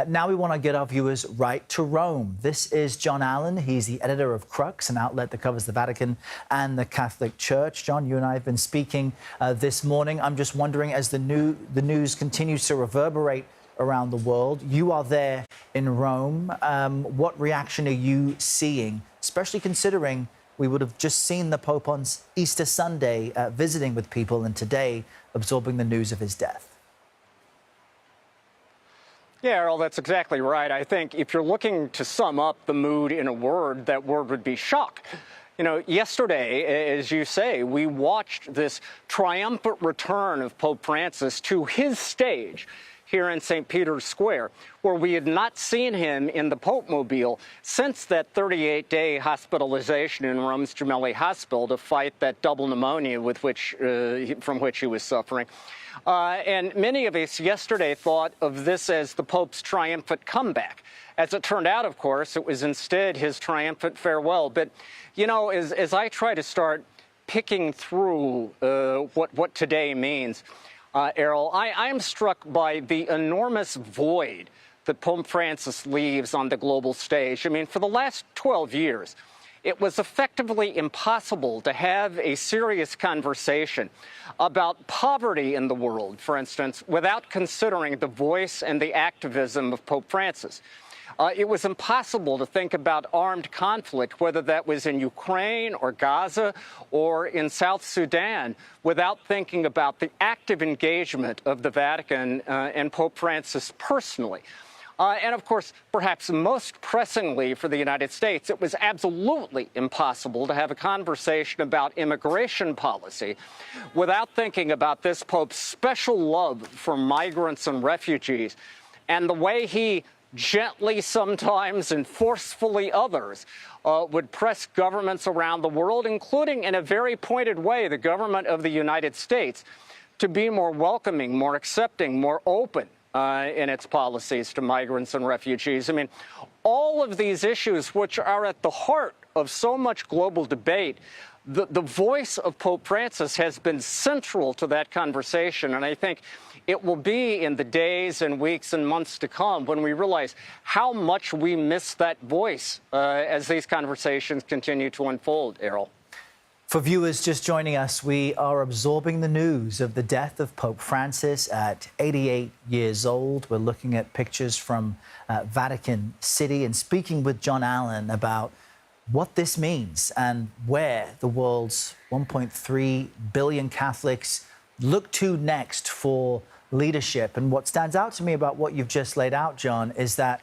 Now we want to get our viewers right to Rome. This is John Allen. He's the editor of Crux, an outlet that covers the Vatican and the Catholic Church. John, you and I have been speaking this morning. I'm just wondering, as the news continues to reverberate around the world, you are there in Rome. What reaction are you seeing, especially considering we would have just seen the Pope on Easter Sunday visiting with people and today absorbing the news of his death? Yeah, Earl, that's exactly right. I think if you're looking to sum up the mood in a word, that word would be shock. You know, yesterday, as you say, we watched this triumphant return of Pope Francis to his stage here in St. Peter's Square, where we had not seen him in the Pope-mobile since that 38-day hospitalization in Rome's Gemelli Hospital to fight that double pneumonia from which he was suffering. And many of us yesterday thought of this as the Pope's triumphant comeback. As it turned out, of course, it was instead his triumphant farewell. But, you know, as I try to start picking through what today means, Errol, I am struck by the enormous void that Pope Francis leaves on the global stage. I mean, for the last 12 years, it was effectively impossible to have a serious conversation about poverty in the world, for instance, without considering the voice and the activism of Pope Francis. It was impossible to think about armed conflict, whether that was in Ukraine or Gaza or in South Sudan, without thinking about the active engagement of the Vatican and Pope Francis personally. And, of course, perhaps most pressingly for the United States, it was absolutely impossible to have a conversation about immigration policy without thinking about this Pope's special love for migrants and refugees and the way he gently sometimes and forcefully others would press governments around the world, including in a very pointed way the government of the United States, to be more welcoming, more accepting, more open in its policies to migrants and refugees. I mean, all of these issues, which are at the heart of so much global debate, the voice of Pope Francis has been central to that conversation. And I think it will be in the days and weeks and months to come when we realize how much we miss that voice as these conversations continue to unfold, Errol. For viewers just joining us, we are absorbing the news of the death of Pope Francis at 88 years old. We're looking at pictures from Vatican City and speaking with John Allen about what this means and where the world's 1.3 billion Catholics look to next for leadership. And what stands out to me about what you've just laid out, John, is that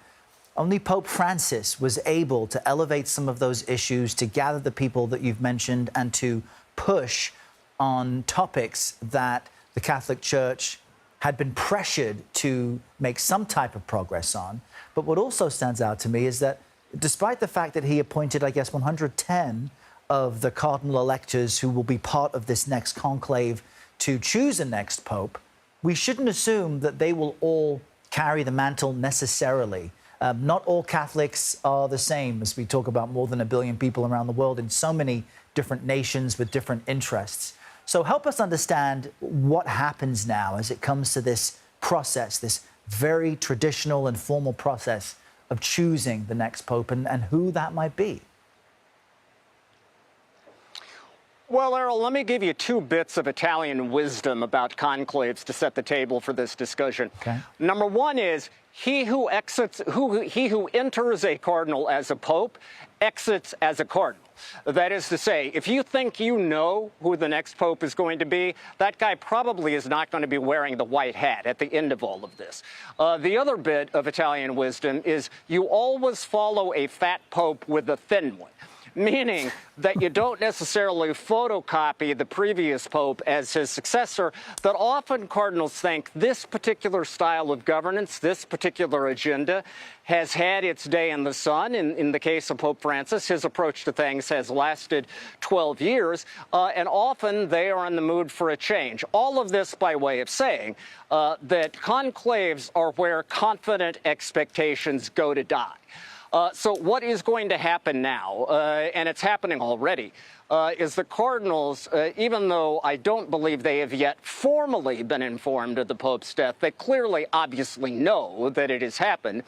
only Pope Francis was able to elevate some of those issues, to gather the people that you've mentioned, and to push on topics that the Catholic Church had been pressured to make some type of progress on. But what also stands out to me is that despite the fact that he appointed, I guess, 110 of the cardinal electors who will be part of this next conclave to choose a next pope, we shouldn't assume that they will all carry the mantle necessarily. Not all Catholics are the same, as we talk about more than 1 billion people around the world in so many different nations with different interests. So help us understand what happens now as it comes to this process, this very traditional and formal process of choosing the next pope and who that might be. Well, Errol, let me give you 2 bits of Italian wisdom about conclaves to set the table for this discussion. Okay. Number 1 is he who enters a cardinal as a pope exits as a cardinal. That is to say, if you think you know who the next pope is going to be, that guy probably is not going to be wearing the white hat at the end of all of this. The other bit of Italian wisdom is you always follow a fat pope with a thin one, meaning that you don't necessarily photocopy the previous pope as his successor, that often cardinals think this particular style of governance, this particular agenda, has had its day in the sun. In the case of Pope Francis, his approach to things has lasted 12 years, and often they are in the mood for a change. All of this by way of saying that conclaves are where confident expectations go to die. So what is going to happen now, and it's happening already, is the cardinals, even though I don't believe they have yet formally been informed of the Pope's death, they clearly, obviously know that it has happened.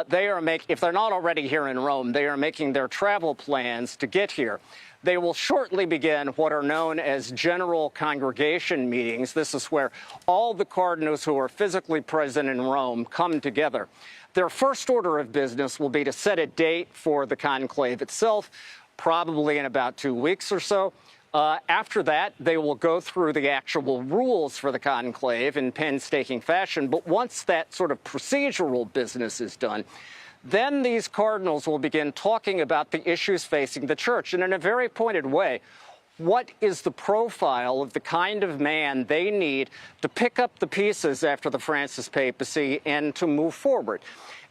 They are if they're not already here in Rome, they are making their travel plans to get here. They will shortly begin what are known as general congregation meetings. This is where all the cardinals who are physically present in Rome come together. Their first order of business will be to set a date for the conclave itself, probably in about 2 weeks or so. After that, they will go through the actual rules for the conclave in painstaking fashion. But once that sort of procedural business is done, then these cardinals will begin talking about the issues facing the church. And in a very pointed way, what is the profile of the kind of man they need to pick up the pieces after the Francis papacy and to move forward?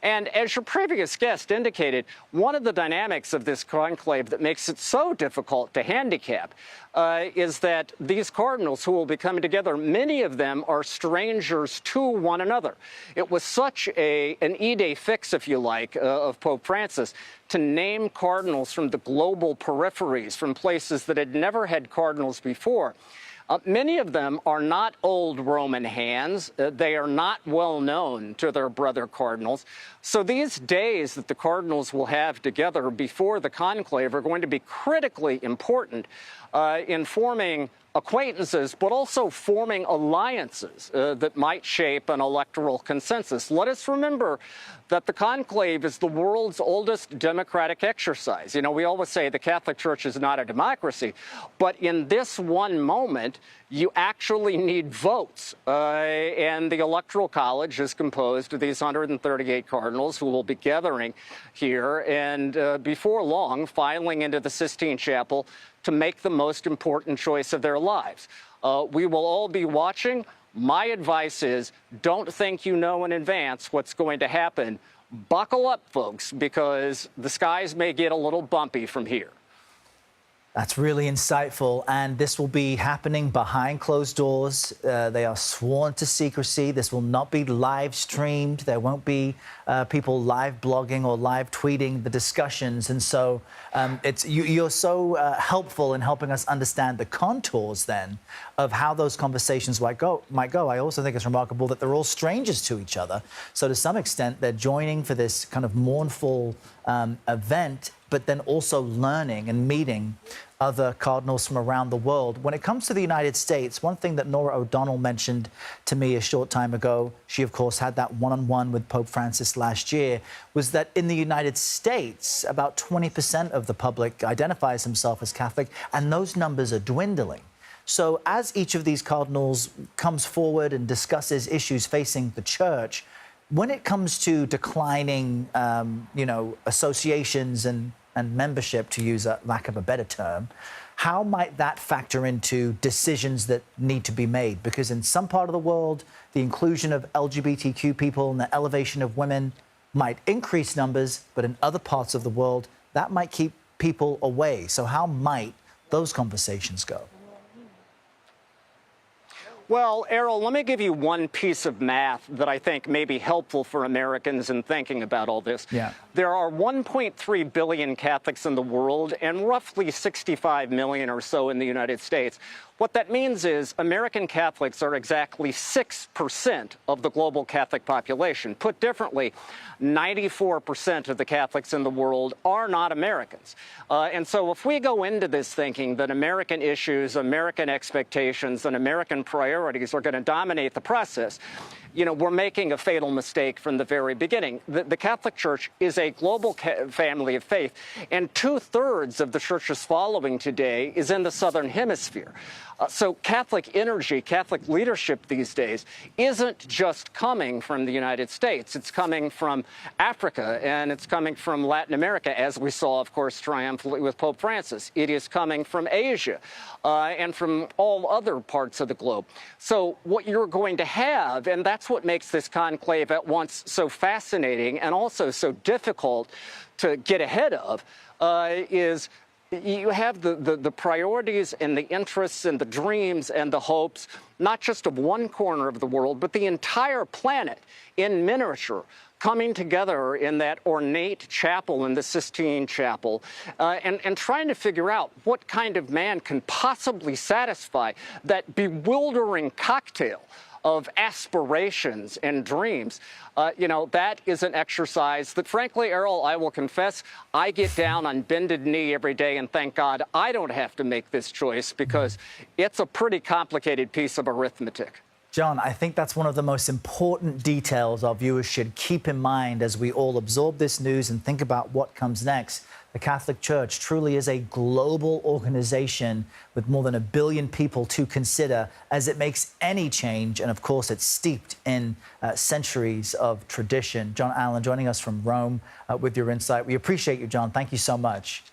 And as your previous guest indicated, one of the dynamics of this conclave that makes it so difficult to handicap is that these cardinals who will be coming together, many of them are strangers to one another. It was such an idée fixe, if you like, of Pope Francis to name cardinals from the global peripheries, from places that had never had cardinals before. Many of them are not old Roman hands. They are not well known to their brother cardinals. So these days that the cardinals will have together before the conclave are going to be critically important in forming acquaintances, but also forming alliances that might shape an electoral consensus. Let us remember that the conclave is the world's oldest democratic exercise. You know, we always say the Catholic Church is not a democracy, but in this one moment, you actually need votes. And the Electoral College is composed of these 138 cardinals who will be gathering here and before long filing into the Sistine Chapel to make the most important choice of their lives. We will all be watching. My advice is don't think you know in advance what's going to happen. Buckle up, folks, because the skies may get a little bumpy from here. That's really insightful, and this will be happening behind closed doors. They are sworn to secrecy. This will not be live streamed. There won't be people live blogging or live tweeting the discussions. And so you're so helpful in helping us understand the contours then of how those conversations might go. I also think it's remarkable that they're all strangers to each other. So to some extent, they're joining for this kind of mournful event, but then also learning and meeting other cardinals from around the world. When it comes to the United States, one thing that Nora O'Donnell mentioned to me a short time ago, she, of course, had that one-on-one with Pope Francis last year, was that in the United States, about 20% of the public identifies himself as Catholic, and those numbers are dwindling. So as each of these cardinals comes forward and discusses issues facing the church, when it comes to declining, associations and membership, to use a lack of a better term, how might that factor into decisions that need to be made? Because in some part of the world, the inclusion of LGBTQ people and the elevation of women might increase numbers, but in other parts of the world, that might keep people away. So how might those conversations go? Well, Errol, let me give you one piece of math that I think may be helpful for Americans in thinking about all this. Yeah. There are 1.3 billion Catholics in the world and roughly 65 million or so in the United States. What that means is American Catholics are exactly 6% of the global Catholic population. Put differently, 94% of the Catholics in the world are not Americans. And so if we go into this thinking that American issues, American expectations, and American priorities are going to dominate the process, you know, we're making a fatal mistake from the very beginning. The Catholic Church is a global family of faith, and 2/3 of the Church's following today is in the Southern Hemisphere. So Catholic energy, Catholic leadership these days isn't just coming from the United States. It's coming from Africa, and it's coming from Latin America, as we saw, of course, triumphantly with Pope Francis. It is coming from Asia and from all other parts of the globe. So what you're going to have, and that's what makes this conclave at once so fascinating and also so difficult to get ahead of, is you have the priorities and the interests and the dreams and the hopes, not just of one corner of the world, but the entire planet in miniature, coming together in that ornate chapel, in the Sistine Chapel, and trying to figure out what kind of man can possibly satisfy that bewildering cocktail of aspirations and dreams. That is an exercise that, frankly, Errol, I will confess, I get down on bended knee every day and thank God I don't have to make this choice, because it's a pretty complicated piece of arithmetic. John, I think that's one of the most important details our viewers should keep in mind as we all absorb this news and think about what comes next. The Catholic Church truly is a global organization with more than 1 billion people to consider as it makes any change. And of course, it's steeped in centuries of tradition. John Allen joining us from Rome with your insight. We appreciate you, John. Thank you so much.